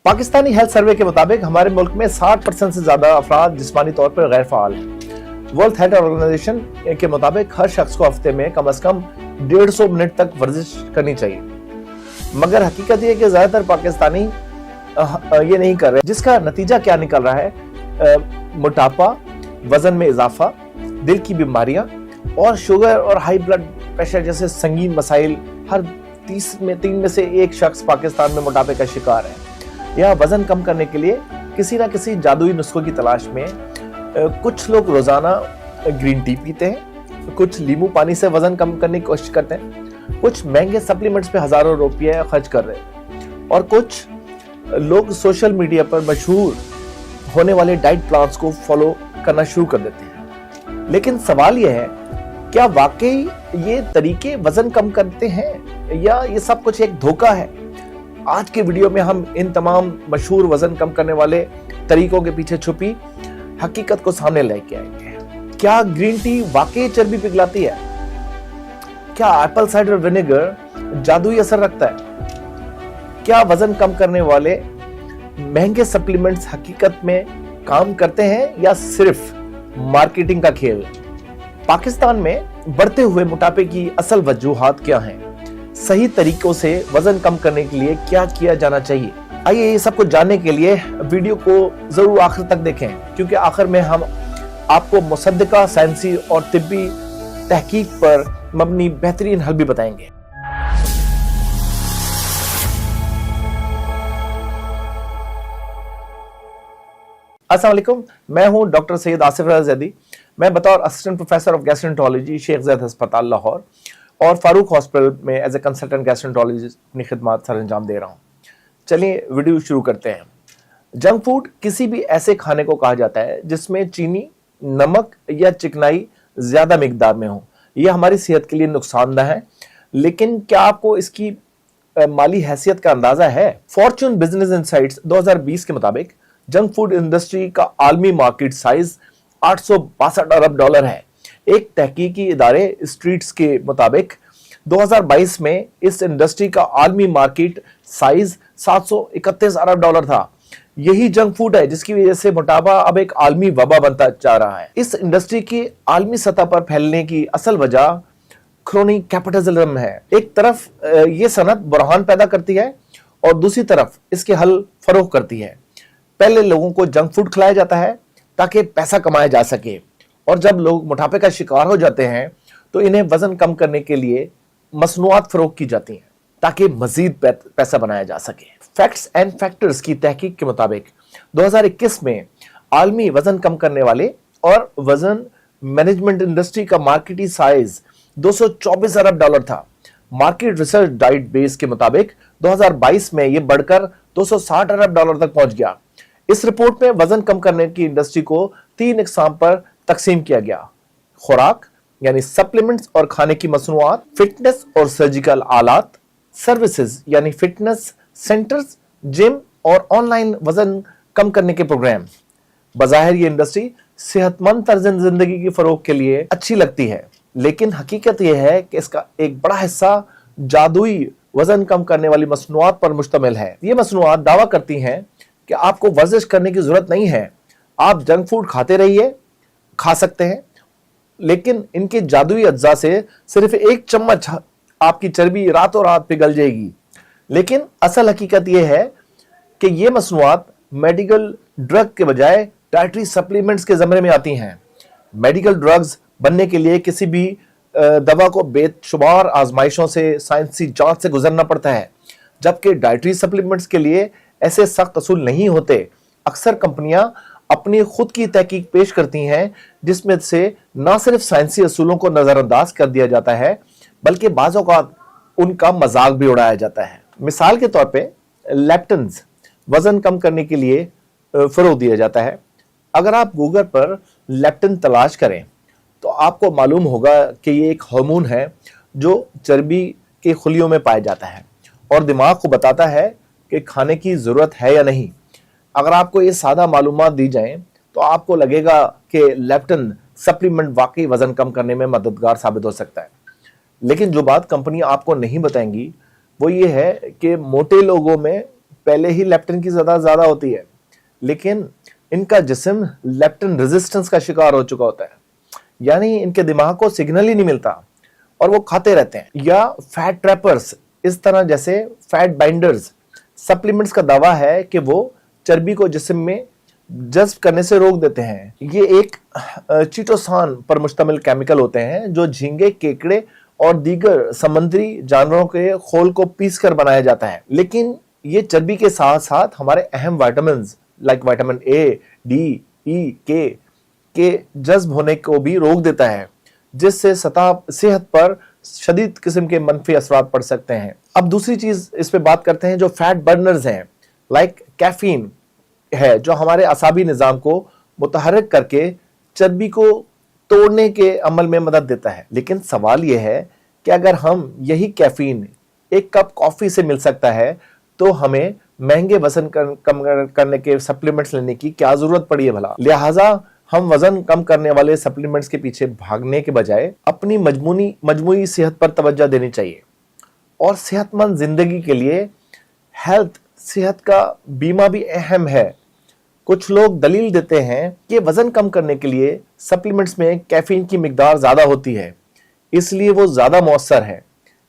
Pakistani health survey के मुताबिक हमारे मुल्क में 60% से ज्यादा अफराद जिस्मानी तौर पर गैर फाल हैं। वर्ल्ड हेल्थ ऑर्गेनाइजेशन के मुताबिक हर शख्स को हफ्ते में कम से कम 150 मिनट तक वर्जिश करनी चाहिए, मगर हकीकत ये कि ज्यादातर पाकिस्तानी ये नहीं कर रहे, जिसका नतीजा क्या निकल रहा है? मोटापा, वजन में इजाफा, दिल की बीमारियां और शुगर और हाई ब्लड प्रेशर जैसे संगीन मसाइल। हर 3 में से एक शख्स पाकिस्तान में मोटापे का शिकार है या वजन कम करने के लिए किसी ना किसी जादुई नुस्खों की तलाश में। कुछ लोग रोजाना ग्रीन टी पीते हैं, कुछ नींबू पानी से वजन कम करने की कोशिश करते हैं, कुछ महंगे सप्लीमेंट्स पे हजारों रुपये खर्च कर रहे हैं और कुछ लोग सोशल मीडिया पर मशहूर होने वाले डाइट प्लान्स को फॉलो करना शुरू कर देते हैं। लेकिन सवाल यह है, क्या वाकई ये तरीके वजन कम करते हैं या ये सब कुछ एक धोखा है? आज के वीडियो में हम इन तमाम मशहूर वजन कम करने वाले तरीकों के पीछे छुपी हकीकत को सामने लेके आएंगे। क्या ग्रीन टी वाकई चर्बी पिघलाती है? क्या एप्पल साइडर विनेगर जादुई असर रखता है? क्या वजन कम करने वाले महंगे सप्लीमेंट्स हकीकत में काम करते हैं या सिर्फ मार्केटिंग का खेल? पाकिस्तान में बढ़ते हुए मोटापे की असल वजूहात क्या हैं? सही तरीकों से वजन कम करने के लिए क्या किया जाना चाहिए? आइए ये सब कुछ जानने के लिए वीडियो को जरूर आखिर तक देखें, क्योंकि आखिर में हम आपको मुसद्दका साइंसी और तिब्बी तहकीक पर मबनी बेहतरीन हल भी बताएंगे। अस्सलाम वालेकुम, मैं हूं डॉक्टर सैयद आसिफ रज़ा ज़ैदी। मैं बतौर assistant professor of gastroenterology Sheikh Zayed अस्पताल लाहौर और फारूक हॉस्पिटल में एज ए कंसल्टेंट गैस्ट्रोएंटरोलॉजिस्ट अपनी खिदमत सर अंजाम दे रहा हूँ। चलिए वीडियो शुरू करते हैं। जंक फूड किसी भी ऐसे खाने को कहा जाता है जिसमें चीनी, नमक या चिकनाई ज्यादा मिकदार में हो। यह हमारी सेहत के लिए नुकसानदेह है, लेकिन क्या आपको इसकी माली हैसियत का अंदाजा है? फॉर्च्यून बिजनेस इनसाइट्स 2020 के मुताबिक जंक फूड इंडस्ट्री का आलमी मार्केट साइज $862 अरब है। एक तहकीकी इदारे स्ट्रीट्स के मुताबिक 2022 में इस इंडस्ट्री का आलमी मार्केट साइज $731 अरब था। यही जंक फूड है जिसकी वजह से मोटापा अब एक आलमी वबा बनता जा रहा है। इस इंडस्ट्री की आलमी सतह पर फैलने की असल वजह क्रोनिक कैपिटलिज्म है। एक तरफ ये सनत बुरहान पैदा करती है और दूसरी तरफ इसके हल फरोख्त करती है। पहले लोगों को जंक फूड खिलाया जाता है ताकि पैसा कमाया जा सके, और जब लोग मोटापे का शिकार हो जाते हैं तो इन्हें वजन कम करने के लिए मसनूआत फरोख्त की जाती हैं ताकि मजीद पैसा बनाया जा सके। फैक्ट्स एंड फैक्टर्स की तहकीक के मुताबिक 2021 में आलमी वजन कम करने वाले और वजन मैनेजमेंट इंडस्ट्री का मार्केटी साइज $224 अरब था। मार्केट रिसर्च डाइट बेस के मुताबिक 2022 में यह बढ़कर $260 अरब तक पहुंच गया। इस रिपोर्ट में वजन कम करने की इंडस्ट्री को 3 इकसाम पर तकसीम किया गया: खुराक यानी सप्लीमेंट्स और खाने की मसनूआत, फिटनेस और सर्जिकल आलात, सर्विसेज यानी फिटनेस सेंटर्स, जिम और ऑनलाइन वजन कम करने के प्रोग्राम। बज़ाहिर ये इंडस्ट्री सेहतमंद तर्ज जिंदगी की फरोग के लिए अच्छी लगती है, लेकिन हकीकत यह है कि इसका एक बड़ा हिस्सा जादुई वजन कम करने वाली मसनूआत पर मुश्तमिल है। ये मसनूआत दावा करती हैं कि आपको वर्जिश करने की जरूरत नहीं है, आप जंक फूड खाते रहिए, खा सकते हैं, लेकिन इनके जादुई अज्जा से सिर्फ 1 चम्मच आपकी चर्बी रातों रात पिघल जाएगी। लेकिन असल हकीकत यह है कि ये मसनूआत मेडिकल ड्रग के बजाय डाइटरी सप्लीमेंट्स के ज़मरे में आती हैं। मेडिकल ड्रग्स बनने के लिए किसी भी दवा को बेशुमार आजमाइशों से, साइंसी जांच से गुजरना पड़ता है, जबकि डाइटरी सप्लीमेंट्स के लिए ऐसे सख्त असूल नहीं होते। अक्सर कंपनियां अपनी खुद की तहकीक पेश करती हैं जिसमें से न सिर्फ साइंसी असूलों को नजरअंदाज कर दिया जाता है, बल्कि बाज़ औक़ात उनका मजाक भी उड़ाया जाता है। मिसाल के तौर पे लेप्टन्स वजन कम करने के लिए फरोग दिया जाता है। अगर आप गूगल पर लेप्टन तलाश करें तो आपको मालूम होगा कि ये एक हार्मोन है जो चर्बी के खुलियों में पाया जाता है और दिमाग को बताता है कि खाने की ज़रूरत है या नहीं। अगर आपको ये सादा मालूमात दी जाएं तो आपको लगेगा कि लेप्टन सप्लीमेंट वाकई वजन कम करने में मददगार साबित हो सकता है। लेकिन जो बात कंपनी आपको नहीं बताएंगी वो ये है कि मोटे लोगों में पहले ही लेप्टिन की ज़्यादा होती है, लेकिन इनका जिस्म लेप्टिन रेजिस्टेंस का शिकार हो चुका होता है, यानी इनके दिमाग को सिग्नल ही नहीं मिलता और वो खाते रहते हैं। या फैट ट्रैपर्स, इस तरह जैसे फैट बाइंडर्स सप्लीमेंट्स का दावा है कि वो चर्बी को जिस्म में जज्ब करने से रोक देते हैं। ये एक चीटोसान पर मुश्तमिल केमिकल होते हैं जो झींगे, केकड़े और दीगर समुद्री जानवरों के खोल को पीस कर बनाया जाता है। लेकिन ये चर्बी के साथ साथ हमारे अहम vitamin like vitamin A, D, E, के जज्ब होने को भी रोक देता है, जिससे सेहत पर शदीद किस्म के मनफी असरात पड़ सकते हैं। अब दूसरी चीज इस पे बात करते हैं जो फैट बर्नर्स हैं, लाइक कैफीन है, जो हमारे असाबी निज़ाम को मुतहर्रिक करके चर्बी को तोड़ने के अमल में मदद देता है। लेकिन सवाल यह है कि अगर हम यही कैफीन एक कप कॉफी से मिल सकता है तो हमें महंगे वजन कम करने के सप्लीमेंट्स लेने की क्या जरूरत पड़ी है भला। लिहाजा हम वजन कम करने वाले सप्लीमेंट्स के पीछे भागने के बजाय अपनी मजमूई सेहत पर तवज्जो देनी चाहिए। और सेहतमंद जिंदगी के लिए हेल्थ सेहत का बीमा भी अहम है। कुछ लोग दलील देते हैं कि वजन कम करने के लिए सप्लीमेंट्स में कैफीन की मिकदार ज्यादा होती है, इसलिए वो ज्यादा मौसर है।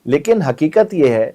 लेकिन हकीकत यह है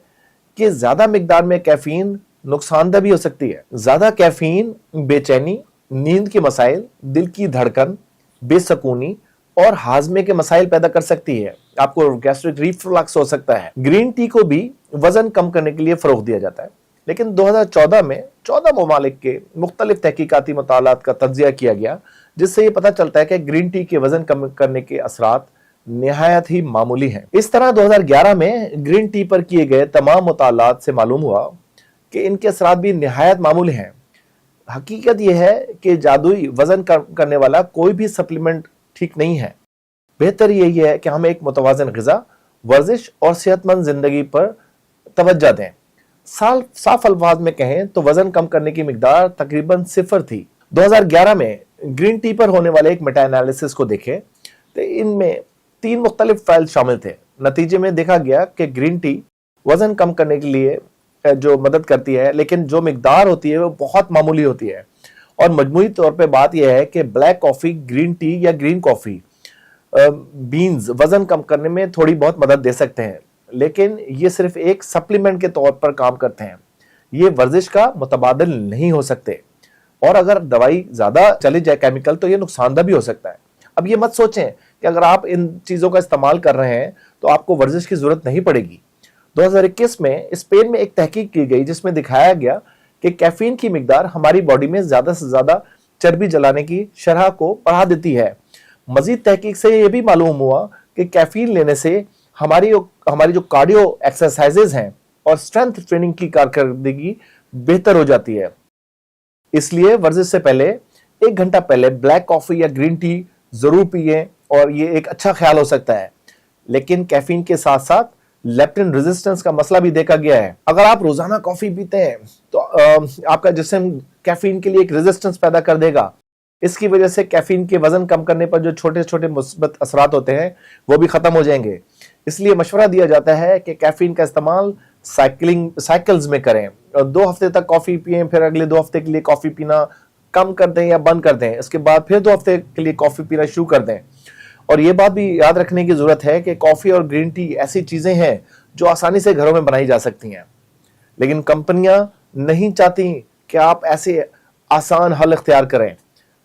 कि ज्यादा मिकदार में कैफीन नुकसानदेह भी हो सकती है। ज्यादा कैफीन बेचैनी, नींद के मसाइल, दिल की धड़कन, बेसकूनी और हाजमे के मसाइल पैदा कर सकती है। आपको गैस्ट्रिक रिफ्लक्स हो सकता है। ग्रीन टी को भी वजन कम करने के लिए फरोग दिया जाता है, लेकिन 2014 में 14 ममालिक के मुख्तलिफ तहकीकाती मुतालात का तज्जिया किया गया, जिससे ये पता चलता है कि ग्रीन टी के वजन कम करने के असरात निहायत ही मामूली हैं। इस तरह 2011 में ग्रीन टी पर किए गए तमाम मुतालात से मालूम हुआ कि इनके असरात भी निहायत मामूली हैं। हकीकत यह है कि जादुई वजन कम करने वाला कोई भी सप्लीमेंट ठीक नहीं है। बेहतर यही है कि हम एक मुतवाज़िन ग़िज़ा, वर्जिश और सेहतमंद जिंदगी पर तवज्जो दें। साफ अल्फाज में कहें तो वजन कम करने की मिकदार तकरीबन 0 थी। 2011 में ग्रीन टी पर होने वाले एक मेटा एनालिसिस को देखें तो इनमें 3 मुख्तलिफ फाइल शामिल थे। नतीजे में देखा गया कि ग्रीन टी वजन कम करने के लिए जो मदद करती है, लेकिन जो मिकदार होती है वो बहुत मामूली होती है। और मजमूई तौर पे बात यह है कि ब्लैक कॉफ़ी, ग्रीन टी या ग्रीन कॉफ़ी बीन्स वजन कम करने में थोड़ी बहुत मदद दे सकते हैं, लेकिन ये सिर्फ एक सप्लीमेंट के तौर पर काम करते हैं। ये वर्जिश का मुतबादिल नहीं हो सकते, और अगर दवाई ज़्यादा चली जाए केमिकल तो ये नुकसानदेह भी हो सकता है। अब ये मत सोचें कि अगर आप इन चीज़ों का इस्तेमाल कर रहे हैं तो आपको वर्जिश की ज़रूरत नहीं पड़ेगी। 2021 में स्पेन में एक तहकीक की गई जिसमें दिखाया गया कि कैफीन की मिकदार हमारी बॉडी में ज़्यादा से ज़्यादा चर्बी जलाने की शरह को बढ़ा देती है। मजीद तहकीक से यह भी मालूम हुआ कि कैफीन लेने से हमारी जो कार्डियो एक्सरसाइजेज हैं और स्ट्रेंथ ट्रेनिंग की कारकर्दगी बेहतर हो जाती है। इसलिए वर्जिश से पहले 1 घंटा पहले ब्लैक कॉफी या ग्रीन टी जरूर पिए, और ये एक अच्छा ख्याल हो सकता है। लेकिन कैफीन के साथ साथ लेप्टिन रेजिस्टेंस का मसला भी देखा गया है। अगर आप रोजाना कॉफी पीते हैं तो आपका जिस्म कैफीन के लिए एक रेजिस्टेंस पैदा कर देगा। इसकी वजह से कैफीन के वजन कम करने पर जो छोटे छोटे मुस्बत असरात होते हैं वो भी खत्म हो जाएंगे। इसलिए मशवरा दिया जाता है कि कैफीन का इस्तेमाल साइकिल्स में करें, और 2 हफ्ते तक कॉफी पिए, फिर अगले 2 हफ्ते के लिए कॉफी पीना कम कर दें या बंद कर दें, इसके बाद फिर 2 हफ्ते के लिए कॉफी पीना शुरू कर दें। और ये बात भी याद रखने की जरूरत है कि कॉफी और ग्रीन टी ऐसी चीजें हैं जो आसानी से घरों में बनाई जा सकती हैं, लेकिन कंपनियां नहीं चाहती कि आप ऐसे आसान हल इख्तियार करें,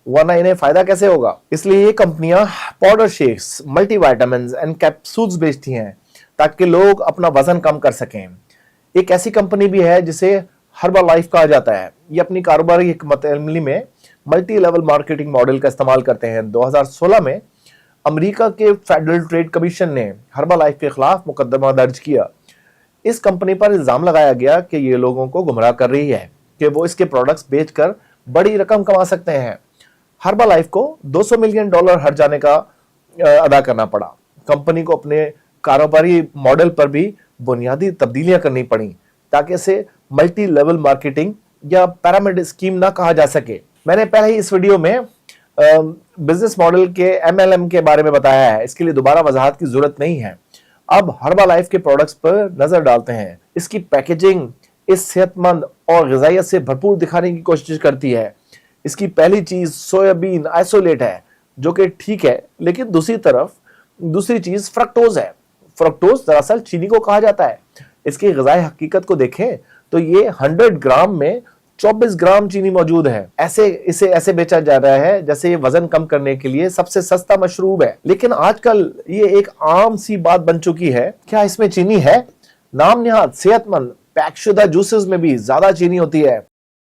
वरना इन्हें फायदा कैसे होगा। इसलिए ये कंपनियां powder shakes, multivitamins and capsules बेचती हैं ताकि लोग अपना वजन कम कर सकें। एक ऐसी कंपनी भी है जिसे हर्बल लाइफ कहा जाता है। ये अपनी कारोबारी हिकमत अमली में मल्टी लेवल मार्केटिंग मॉडल का इस्तेमाल करते हैं। 2016 में अमेरिका के फेडरल ट्रेड कमीशन ने हर्बल लाइफ के खिलाफ मुकदमा दर्ज किया। इस कंपनी पर इल्जाम लगाया गया कि ये लोगों को गुमराह कर रही है कि वो इसके प्रोडक्ट्स बेचकर बड़ी रकम कमा सकते हैं। हर्बल लाइफ को $200 मिलियन हट जाने का अदा करना पड़ा। कंपनी को अपने कारोबारी मॉडल पर भी बुनियादी तब्दीलियां करनी पड़ी ताकि इसे मल्टी लेवल मार्केटिंग या पिरामिड स्कीम ना कहा जा सके। मैंने पहले ही इस वीडियो में बिजनेस मॉडल के MLM के बारे में बताया है, इसके लिए दोबारा वजाहत की जरूरत नहीं है। अब हर्बल लाइफ के प्रोडक्ट्स पर नजर डालते हैं। इसकी पैकेजिंग, इस सेहतमंद और ग़िज़ाइयत से भरपूर दिखाने की कोशिश करती है। इसकी पहली चीज़ सोयाबीन आइसोलेट है, जो कि ठीक है, लेकिन दूसरी चीज़ फ्रक्टोज है। फ्रक्टोज दरअसल चीनी को कहा जाता है। इसकी ग़िज़ाई हकीकत को देखें तो ये 100 ग्राम में 24 ग्राम चीनी मौजूद है। इसे ऐसे बेचा जा रहा है जैसे ये वजन कम करने के लिए सबसे सस्ता मशरूब है। लेकिन आजकल ये एक आम सी बात बन चुकी है। क्या इसमें चीनी है? नाम निहाद सेहतमंद पैकशुदा जूसेस में भी ज्यादा चीनी होती है।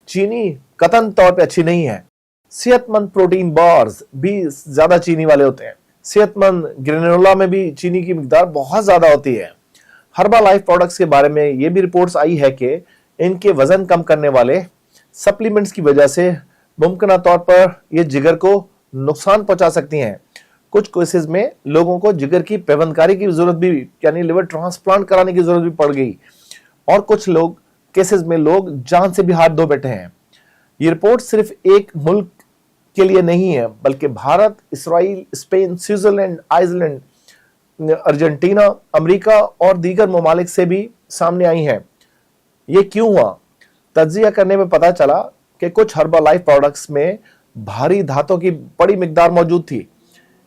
चीनी कतन तौर पे अच्छी नहीं है। सेहतमंद प्रोटीन बार्स भी ज्यादा चीनी वाले होते हैं। सेहतमंद ग्रेनोला में भी चीनी की मिकदार बहुत ज्यादा होती है। हर्बल लाइफ प्रोडक्ट्स के बारे में ये भी रिपोर्ट्स आई है कि इनके वजन कम करने वाले सप्लीमेंट्स की वजह से मुमकिन तौर पर ये जिगर को नुकसान पहुंचा सकती हैं। कुछ केसेस में लोगों को जिगर की पेवंदकारी की जरूरत भी, यानी लिवर ट्रांसप्लांट कराने की जरूरत भी पड़ गई, और कुछ केसेस में लोग जान से भी हाथ धो बैठे हैं। ये रिपोर्ट सिर्फ एक मुल्क के लिए नहीं है, बल्कि Bharat, Israel, Spain, Switzerland, Iceland, Argentina, America और दीगर ममालिक से भी सामने आई हैं। ये क्यों हुआ? तज्जिया करने में पता चला कि कुछ हर्बल लाइफ प्रोडक्ट्स में भारी धातुओं की बड़ी मिकदार मौजूद थी।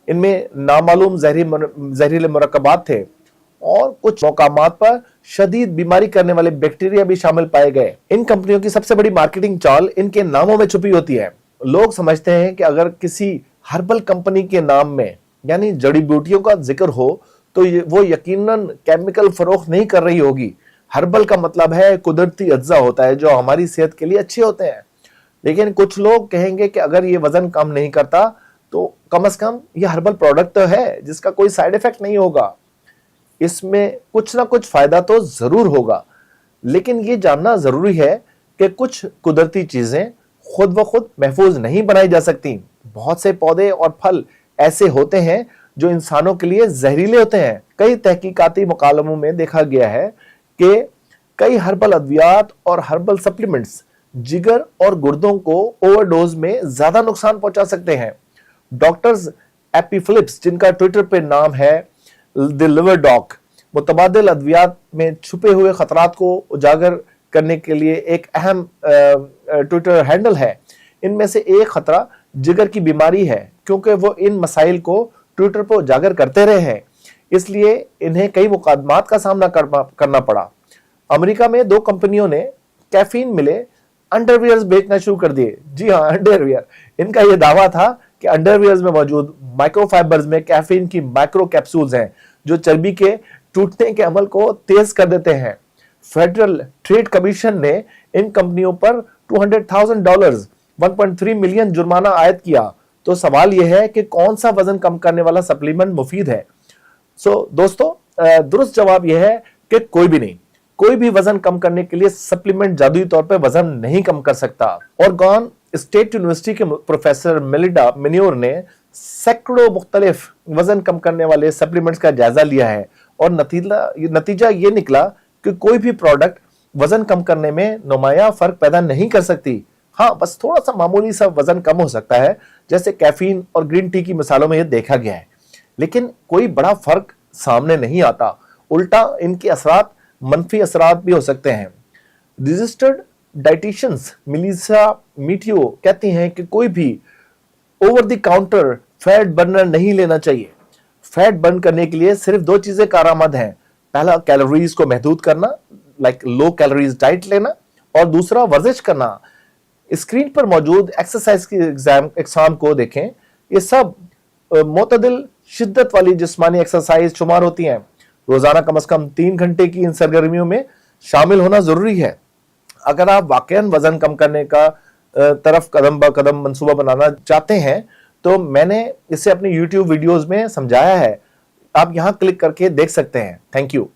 इनमें नामालूम जहरीले मुरक्कबात थे और कुछ मौकामात पर शदीद बीमारी करने वाले बैक्टीरिया भी शामिल पाए गए। इन कंपनियों की सबसे बड़ी मार्केटिंग चाल इनके नामों में छुपी होती है। लोग समझते हैं कि अगर किसी हर्बल कंपनी के नाम में यानी जड़ी बूटियों का जिक्र हो तो वो यकीनन केमिकल फरोख्त नहीं कर रही होगी। हर्बल का मतलब है कुदरती अज्जा होता है जो हमारी सेहत के लिए अच्छे होते हैं। लेकिन कुछ लोग कहेंगे कि अगर ये वजन कम नहीं करता तो कम से कम ये हर्बल प्रोडक्ट तो है जिसका कोई साइड इफेक्ट नहीं होगा, इसमें कुछ ना कुछ फायदा तो जरूर होगा। लेकिन ये जानना जरूरी है कि कुछ कुदरती चीजें खुद ब खुद महफूज नहीं बनाई जा सकती। बहुत से पौधे और फल ऐसे होते हैं जो इंसानों के लिए जहरीले होते हैं। कई तहकीकाती मुकालमों में देखा गया है कि कई हर्बल अद्वियात और हर्बल सप्लीमेंट्स जिगर और गुर्दों को ओवरडोज में ज्यादा नुकसान पहुंचा सकते हैं। डॉक्टर्स एपी फिलिप्स, जिनका ट्विटर पे नाम है द लिवर डॉक, मुतबादिल अद्वियात में छुपे हुए खतरात को उजागर करने के लिए एक अहम ट्विटर हैंडल है। इनमें से एक खतरा जिगर की बीमारी है, क्योंकि वो इन मसाइल को ट्विटर पर उजागर करते रहे हैं, इसलिए इन्हें कई मुकदमात का सामना करना पड़ा। अमेरिका में 2 कंपनियों ने कैफीन मिले अंडरवियर्स बेचना शुरू कर दिए। जी हाँ, अंडरवियर। इनका यह दावा था कि अंडरवियर्स में मौजूद माइक्रोफाइबर्स में कैफीन की माइक्रो कैप्सूल्स हैं जो चर्बी के टूटने के अमल को तेज कर देते हैं। फेडरल ट्रेड कमीशन ने इन कंपनियों पर $200,000 1.3 मिलियन जुर्माना आयद किया। तो सवाल यह है कि कौन सा वजन कम करने वाला सप्लीमेंट मुफीद है? दोस्तों, दुरुस्त जवाब यह है कि कोई भी नहीं। कोई भी वजन कम करने के लिए सप्लीमेंट जादुई तौर पर वजन नहीं कम कर सकता। ओरेगन स्टेट यूनिवर्सिटी के प्रोफेसर मेलिंडा मिन्योर ने सैकड़ों मुख्तलिफ वजन कम करने वाले सप्लीमेंट्स का जायजा लिया है और नतीजा ये निकला कि कोई भी प्रोडक्ट वजन कम करने में नुमाया फर्क पैदा नहीं कर सकती। हाँ, बस थोड़ा सा मामूली सा वजन कम हो सकता है, जैसे कैफीन और ग्रीन टी की मिसालों में यह देखा गया है, लेकिन कोई बड़ा फर्क सामने नहीं आता। उल्टा इनके असरात मनफी असरात भी हो सकते हैं। रजिस्टर्ड डाइटिशियंस मिलिसा मीटियो कहती हैं कि कोई भी over the counter fat burner नहीं लेना चाहिए। फैट बर्न करने के लिए सिर्फ 2 चीजें कारआमद हैं। पहला, कैलोरीज को महदूद करना, लाइक लो कैलोरीज डाइट लेना, और दूसरा वर्जिश करना। स्क्रीन पर मौजूद एक्सरसाइज की एग्जाम को देखें, ये सब मोतदिल शिद्दत वाली जिस्मानी एक्सरसाइज शुमार होती हैं। रोजाना कम से कम 3 घंटे की इन सरगर्मियों में शामिल होना जरूरी है। अगर आप वाकईन वजन कम करने का तरफ कदम ब कदम मंसूबा बनाना चाहते हैं तो मैंने इसे अपनी YouTube वीडियोस में समझाया है, आप यहां क्लिक करके देख सकते हैं। Thank you.